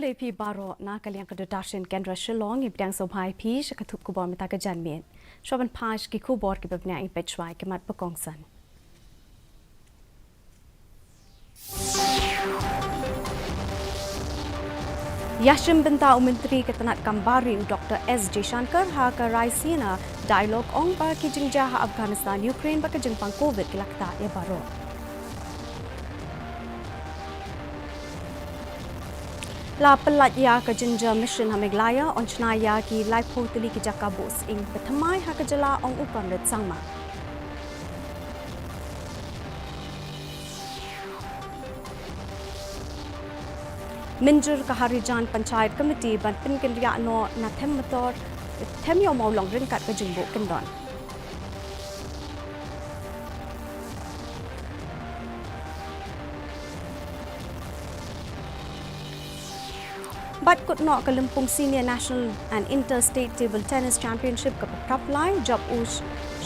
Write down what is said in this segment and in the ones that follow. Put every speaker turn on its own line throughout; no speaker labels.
เลยพีบารอนาเกลียงกระดูดาชินแกนรัชชิลองอีบดังสมหายพีชกระทุบกูบอลมิตากระจันเมียนชอบบันพายกิคูบอร์ดกิแบบเนี้ยอีเป็ดชวายกิมัดประกองสันยาชิมเป็นตาอุมินตรีกตนัดกัมบารีดรเอสเจชันเกอร์ฮากไรซีนาไดอะล็อกองบากิจิงจาฮาอัฟกานิสถานยูเครนบักจิงปังโควิดกิลักตาเอบารอลาปลัดยากจินจามิชชันฮามิกลายาอนชนายากีไลฟ์โพตลีกิจักกาบุสอิงปฐมายฮากจลาองอุปรณ์สังมามินจูร์กฮาริจานปัญชัยคอมมิตี้บันเป็นกันยาโนนาเทมมตอร์เทมยอมเอาลองเรื่องกัดกระจุงโบกันดอนบัดกุดเนาะกลุ่มปุ่ง Senior National and Interstate Table Tennis Championship กับพรับไลน์จับอุช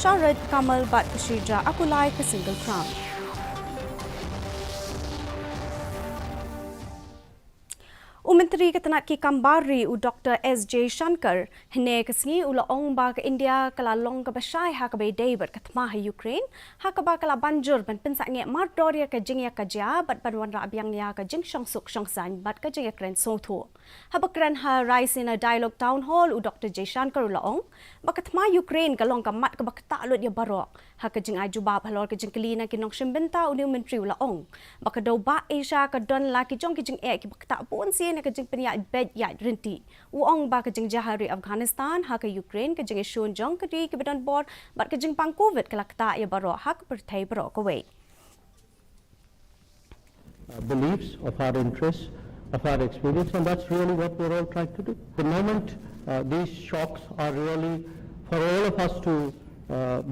ชาริดคามัลบัดกชีจาอากุไลกับซิงเกิลคราวอุมินตรีกตนัดกีกัมบารีอุดรเอสเจชันเกอร์เฮเนกสงีอุลองบากอินเดียกลาลงกับชายฮักเบย์เดย์บัดกัตมาให้ยูเครนฮักบากลาบันจูร์บันเป็นสังเกตมาดอรียกับจิงยากจ้าบัดบันวันราบยังยากับจิงชงสุกชงสันบัดกับจิงยากเรนโซทัวฮับกรันฮาไรซินาไดอะล็อกทาวน์ฮอลอุดรเจชันเกอร์อุลองบักกัตมายูเครนกลงกับมัดกับบักตาลุดยาบารอกฮักจิงอาจูบาพลอร์กับจิงกลีนากินองชิมเบนตาอุนิวมินทรีอุลองบักดอบาเอชากับดอนลากิจงกิจิงเอกิบักตาปูนเซียนกับจิงเป็นยาเป็ดใหญ่รินตีอุองบากจิงจาฮารีอัฟกานิสถานฮักยูเครนกับจิงชวนจงกดีกับดอนบอร์ดบัดกับจิงปังโควิดกับลักตายาบารอฮักประเทศบารอกเว
beliefs of our interests of our experience and that's really what we're all trying to do. The moment these shocks are really for all of us to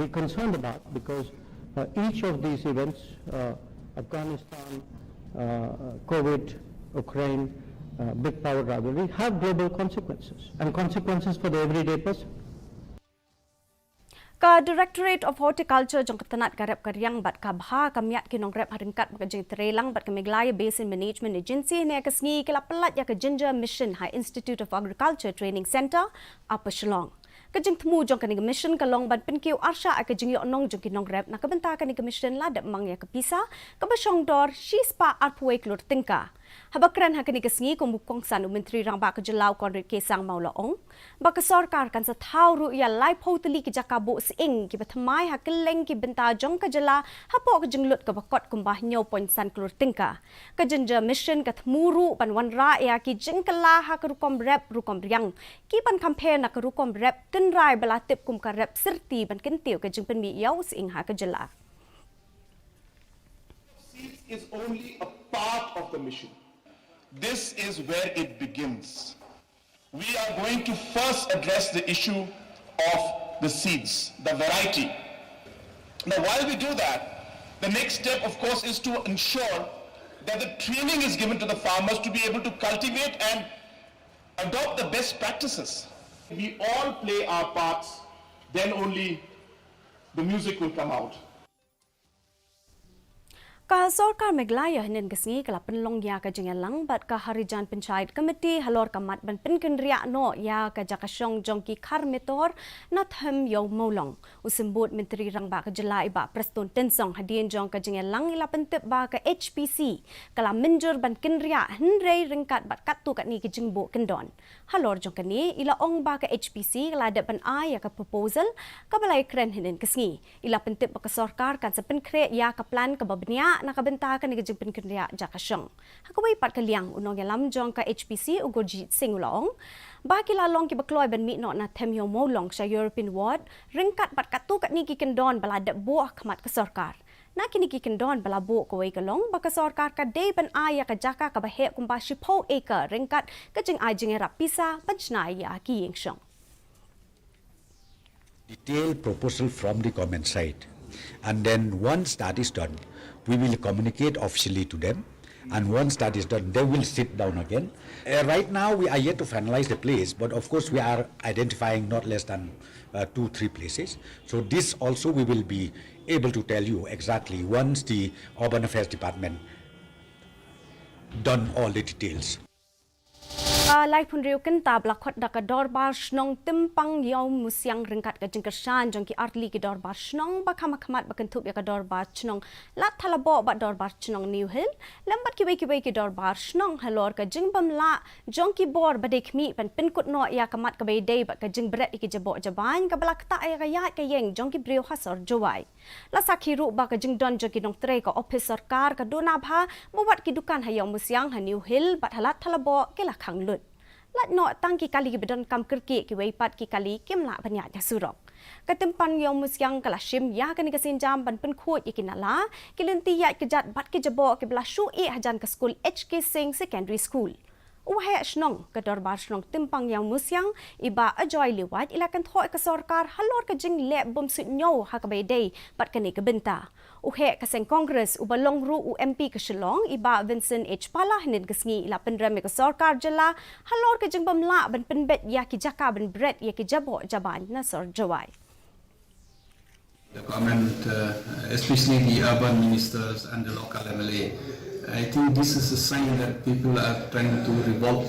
be concerned about because each of these events Afghanistan COVID Ukraine big power rivalry have global consequences and consequences for the everyday person.
Ka Directorate of Horticulture jong ketenat garap karyang bat kabha kamyat kinong rep haringkat bakajing terelang bat kamiglaya Basin Management Agency ne kasngi kala pelat ya ke Ginger Mission High Institute of Agriculture Training Center apa Shillong. Kajing temu jong kaning mission kalong ban penkiu arsha kajing yo nong jong kinong rep na kabenta kaning mission la dap mang ya kapisa kabasong dor shispa arpwe klur tingka. Habakran hakani kasngi kumbukong san umentri rang ba kajelau konrit kesang maulaong baka sarkar kan sa thau ya lai photali ki jakabo sing ki bathamai hakeleng ki benta jong kajala hapo kajing lut ka bakot kumbah nyo pon san klur tingka kajinja mission ka thmuru pan wanra ya ki jingkala hakarukom rep rukom riang ki pan campaign na karukom rep tin rai bala tip kum ka rep sirti ban kentiu ka jing pen mi yaw sing ha kajala.
Is only a part of the mission. This is where it begins. We are going to first address the issue of the seeds, the variety. Now, while we do that, the next step, of course, is to ensure that the training is given to the farmers to be able to cultivate and adopt the best practices. We all play our parts, then only the music will come out.
Ka sarkar meglaya hinin kasngi kala penlong ya ka jingalang bat ka harijan panchayat committee halor kamat ban penkendria no ya ka jakasong jongki karmetor na tham yo molong usimbut menteri rang ba ka jela iba preston tensong hadien jong ka jingalang ila pentep ba ka HPC kala menjur ban kendria henrei ringkat bat katu kat ni ki jingbo kendon halor jong kani ila ong ba ka HPC kala de ban ai ya ka proposal ka balai kren hinin kasngi ila pentep ba ka sarkar kan sa penkre ya ka plan ka babnia nakabentakan ni kajing penkendria jakasong hakawai pat kaliang unong yalam jong ka HPC ugoji singulong baki lalong ki bakloy ban mi no na themyo molong sa European ward ringkat pat katu kat ni ki kendon bala de buah khamat ka sarkar na kini ki kendon bala bu ko wei kalong baka sarkar ka de ban aya ka jaka ka bahe kumba shipo acre ringkat kajing ajing era pisa panchna ya ki yingshong
detailed proposal from the government side and then once that is done we will communicate officially to them and once that is done they will sit down again. Right now we are yet to finalize the place but of course we are identifying not less than 2-3 places. So this also we will be able to tell you exactly once the Urban Affairs Department done all the details.
balai pun riu kenta blakot dak dorbar snong timpang yau musyang ringkat ka jingkersan jongki artli ki dorbar snong ba khamat bakentup ya ka dorbar snong lat thalabo ba dorbar snong new hill lambat ki dorbar snong halor ka jingbam la jongki bor badekmi pan pinkut no ya kamat ka dei ba ka jingbret ki jabo jaban ka balak ta ya ka ya ka yeng jongki brio hasor jowai la sakhiru ba ka jingdon jongki nong tre ka office sarkar ka dona bha mawat ki dukan hayau musyang ha new hill bat halat thalabo ke la lut. Lat no tang ki kali ki bedon kam kerki ki weipat ki kali kim la banyak dah surok. Katempan yang musyang kala shim ya kan ka sinjam ban pen khot ikinala kilenti ya kejat bat ki jabo ki bla shu e hajan ka school HK Singh Secondary School. Uhay snong ka dorbar snong timpang yang musyang iba ajoy liwat ilakan thoi ka sarkar halor ka jing le bom su nyo ha ka dei bat ka ni ka benta. Uhay ka seng Congress ubalong ru u MP ka Shillong iba Vincent H Pala hinin kasngi ila penrame ka sarkar jela halor ka jing bam la ban penbet ya ki jaka ban bret ya ki jabo jaban na sor jawai.
The government, especially the urban ministers and the local MLA, I think this is a sign that people are trying to revolt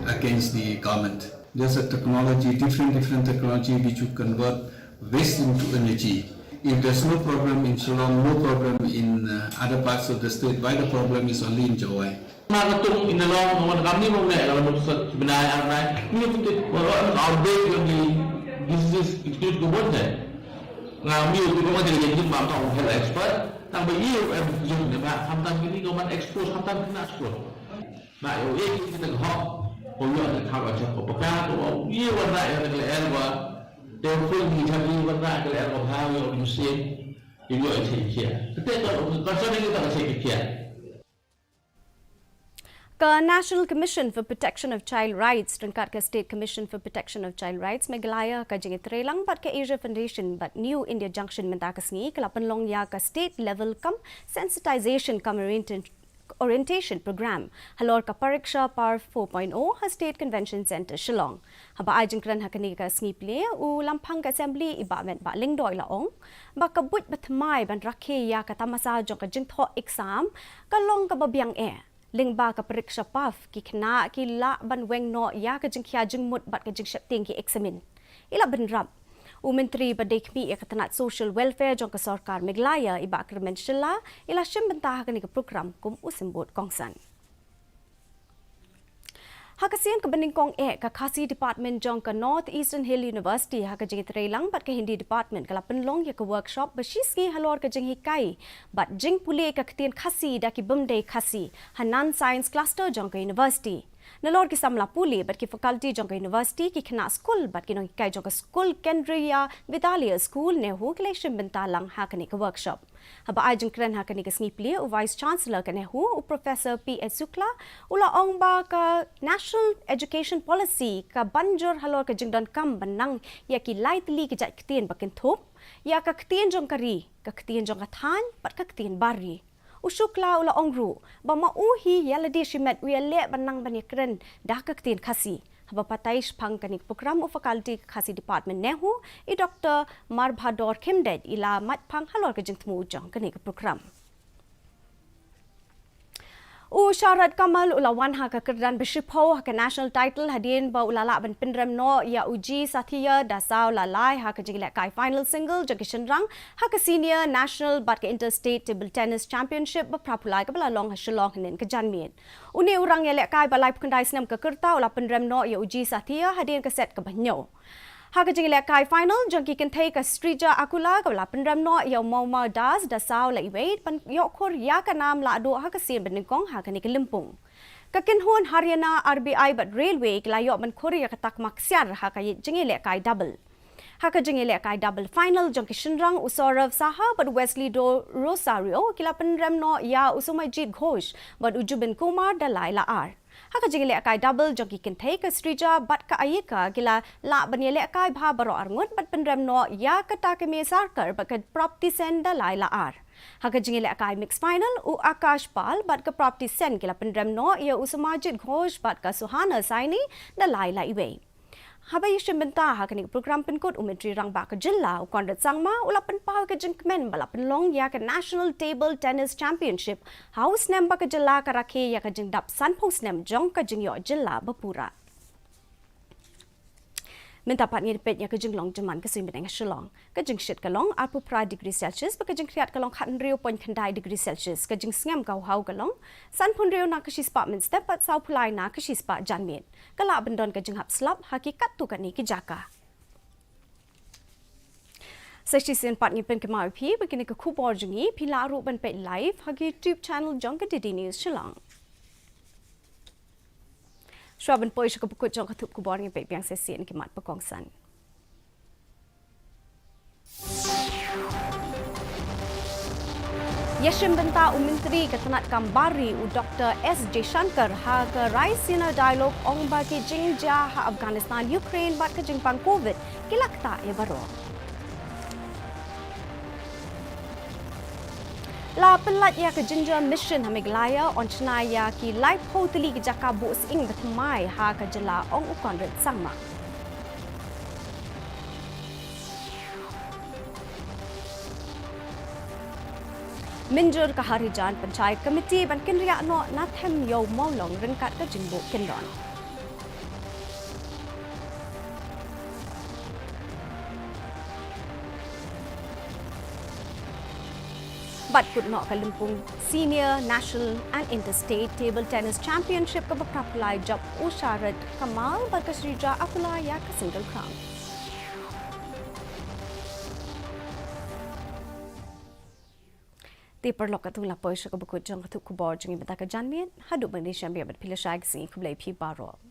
against the government. There's a technology, different technology which would convert waste into energy. If there's no problem in Shillong, no problem in other parts of the state, why the problem is only in Jawai?
Makatung inalong mga kami mo na alam mo sa sebenarnya arnai ini untuk orang outbreak yang di disease itu kemudian ngami itu memang jadi jumpa orang health expert tambah iyo zoom ni pak hamtan ini kawan expose hamtan kena expose nah ini kita kehok punya ada khabar cakap apa tu iyo warna yang ada elwa telefon di cari warna ada elwa hawi orang muslim itu aja kia kita concern kita kasih kia.
Ka National Commission for Protection of Child Rights ringkat ka State Commission for Protection of Child Rights Meghalaya ka jingit trelang bat ka Asia Foundation bat New India Junction menta kasngi kala penlong ya ka state level kam sensitization kam orientation program halor ka pariksha par 4.0 ha State Convention Center Shillong haba ajing kran ha kani ka sngi ple u lampang ka assembly iba men ba lingdoi laong ba ka but batmai ban rakhe ya ka tamasa jong ka jingtho exam ka long ka babyang lingba ka pariksha paf ki khna ki la ban weng no ya ka jingkhya jingmut bat ka jing shapting ki examin ila benrap u menteri badekmi ya katanat social welfare jong ka sarkar Meghalaya iba kermen shilla ila shim bentah ka ni ka program kum usimbot kongsan Hakasian ke beningkong ka Khasi Department jong ka North Eastern Hill University ha ka jingit relang bat ka Hindi Department kala penlong ya ka workshop bashiski halor ka jing hikai bat jing pule ka ketien Khasi da ki bumdei Khasi Hanan Science Cluster jong ka University Nalor ki samla puli bat ki faculty jong ka university ki khna school bat ki nong kai jong ka school Kendriya Vidalya School ne hu kleshim bentalang ha ka ni ka workshop haba ajeng kren ha ka ni ka snipli u vice chancellor ka ne hu u professor P.S. Sukla ula ong ba ka national education policy ka banjur halor ka jingdan kam banang ya ki lightly ki jat ktien bakin thop ya ka ktien jong kari ka ktien jong ka than bat ka ktien bari Usukla ula ongru ba mauhi yaladi shimet wiale banang banikren dah ka ktien Khasi haba pataish phang kanik program of faculty Khasi department nehu I Dr. Marbhador Khimded ila mat phang halor ka jingtmu jong kanik program U syarat kamal ulawan ha ka kerdan beshipo ha ka national title hadin ba ulala ban pinrem no ya uji sathiya dasau lalai ha ka jingla kai final single jagishn rang ha ka senior national bat ka interstate table tennis championship ba prapulai ka bala long ha Shillong nen ka janmien uni urang ya le kai balai pkandai snam ka kerta ula pinrem no ya uji sathiya hadin ka set ka banyo Haka jingile kai final jongki can take a strija akula ka la penram no yo mau das da saw la iwait pan yo khor ya ka nam la do haka sin beningkong haka ni kelimpung ka kinhon Haryana RBI but railway la yo man khor ya ka tak maksiar haka jingile kai double haka jingile kai double final jongki shinrang usorav saha but Wesley do Rosario kila penram no ya usumajit ghosh but ujubin Kumar da laila ar Haka jingile akai double jogi can take a strija but ka ayika gila la banyele akai bha baro arngut but penrem no ya kata ke me sarkar but ka property send da laila ar Haka jingile akai mix final u Akash Pal but ka property send gila penrem no ya usumajit ghosh but ka Suhana Saini da laila iwe Haba yishim benta haka ni program penkot umetri rang ba ka jilla u kondat sangma ula penpal ka jingkmen bala penlong ya ka National Table Tennis Championship house nem ba ka jilla ka rakhe ya ka jingdap sanpos nem jong ka jingyo jilla bapura Mendapat ngirpet ya kejeng long jaman ke sini dengan Shillong. Kejeng shit kalong 40 degree Celsius, kejeng kriat kalong khan rio pon khandai degree Celsius, kejeng sngam kau hau kalong, san pon rio nak kesis pak men step pat sau pulai nak kesis pak janmin. Kala bendon kejeng hap slap hakikat tu kan ni kijaka. Sesi sen pat ngipen kemau pi begini ke kubor jengi pila ru ban pet live hagi YouTube channel jong ke Didi News Shillong. Swaban poi syukur pukut jong ketup kubor ngi pet biang sesi ni kemat pekongsan. Yashim benta Menteri Ketenat Kambari u Dr. S. J. Shankar ha ke Raisina Dialog ong bagi jingja ha Afghanistan Ukraine bat ke jingpang COVID kilak tak ya baru. La pelat ya ke jinja mission hamiglaya on chna ya ki live hoteli ke jaka bu sing betmai ha ke jela ong ukon ret sangma. Minjur ke Harijan Panchayat Komiti ban kinria no nathem yo maulong ringkat ke jingbu kindon. Bat kut nok Kalimpung Senior, National and Interstate Table Tennis Championship ke berpapulai job usyarat Kamal berkesrija apulai ya ke single crown. Ti perlu katung lapoi syaka bekut jang ketuk kubor jengi betaka janmian haduk Malaysia biar berpilih syag singi kublai pi baro.